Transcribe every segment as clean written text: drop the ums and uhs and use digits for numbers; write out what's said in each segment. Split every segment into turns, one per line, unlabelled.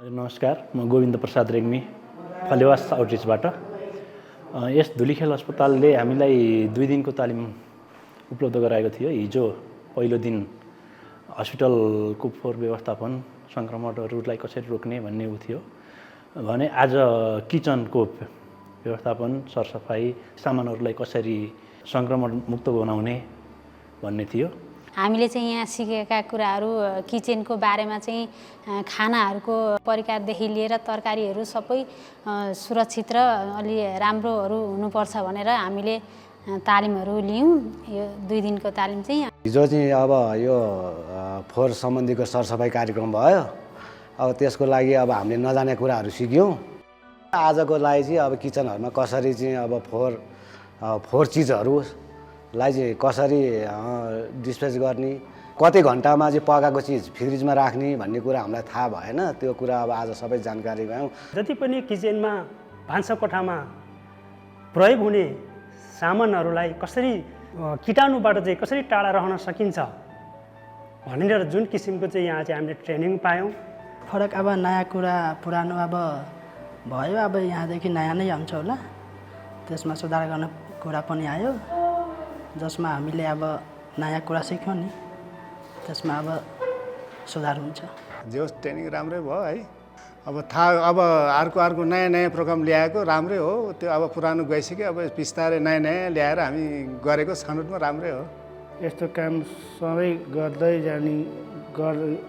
नमस्कार, म गोविन्द प्रसाद रेग्मी फलेवास आउटरिचबाट। यस धुलीखेल अस्पतालले हामीलाई 2 दिनको तालिम उपलब्ध गराएको थियो। हिजो पहिलो दिन हस्पिटलको फोहोर व्यवस्थापन, सङ्क्रमणहरूलाई कसरी रोक्ने भन्ने थियो भने आज किचनको व्यवस्थापन, सरसफाइ, सामानहरूलाई कसरी सङ्क्रमण मुक्त बनाउने भन्ने थियो।
हामीले चाहिँ यहाँ सिकेका कुराहरू किचनको बारेमा चाहिँ खानाहरूको परिकारदेखि लिएर तरकारीहरू सबै सुरक्षित र अलि राम्रोहरू हुनुपर्छ भनेर हामीले तालिमहरू लियौँ। यो 2 दिनको तालिम चाहिँ
हिजो चाहिँ अब यो फोहोर सम्बन्धीको सरसफाइ कार्यक्रम भयो। अब त्यसको लागि अब हामीले नजाने कुराहरू सिक्यौँ। आजको लागि चाहिँ अब किचनहरूमा कसरी चाहिँ अब फोहोर चिजहरूलाई चाहिँ कसरी डिस्पोज गर्ने, कति घन्टामा चाहिँ पकाएको चिज फ्रिजमा राख्ने भन्ने कुरा हामीलाई थाहा भएन। त्यो कुरा अब आज सबै जानकारी पायौँ।
जति पनि किचनमा भान्साकोठामा प्रयोग हुने सामानहरूलाई कसरी कीटाणुबाट चाहिँ कसरी टाढा रहन सकिन्छ भनेर जुन किसिमको चाहिँ यहाँ चाहिँ हामीले ट्रेनिङ पायौँ।
फरक अब नयाँ कुरा पुरानो अब भयो, अब यहाँदेखि नयाँ नै आउँछ होला। त्यसमा सुधार गर्ने कुरा पनि आयो, जसमा हामीले अब नयाँ कुरा सिक्यौँ नि, त्यसमा अब सुधार हुन्छ।
जो ट्रेनिङ राम्रै भयो है। अब अर्को नयाँ प्रोग्राम ल्याएको राम्रै हो। त्यो अब पुरानो गइसक्यो, अब बिस्तारै नयाँ ल्याएर हामी गरेको छनौटमा राम्रै हो।
यस्तो काम सधैँ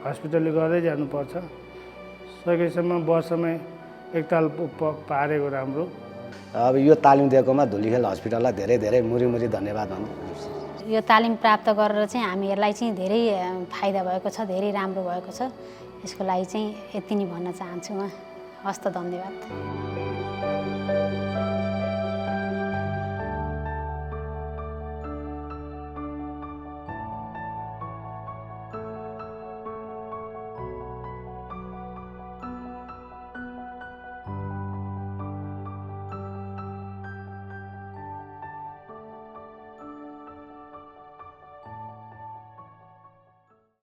हस्पिटलले गर्दै जानुपर्छ। सकेसम्म वर्षमा एकताल पारेको राम्रो।
अब यो तालिम दिएकोमा धुलीखेल हस्पिटललाई धेरै मुरी धन्यवाद भन्छु।
यो तालिम प्राप्त गरेर चाहिँ हामीहरूलाई चाहिँ धेरै फाइदा भएको छ, धेरै राम्रो भएको छ। यसको लागि चाहिँ यति नै भन्न चाहन्छु म। हस्त, धन्यवाद।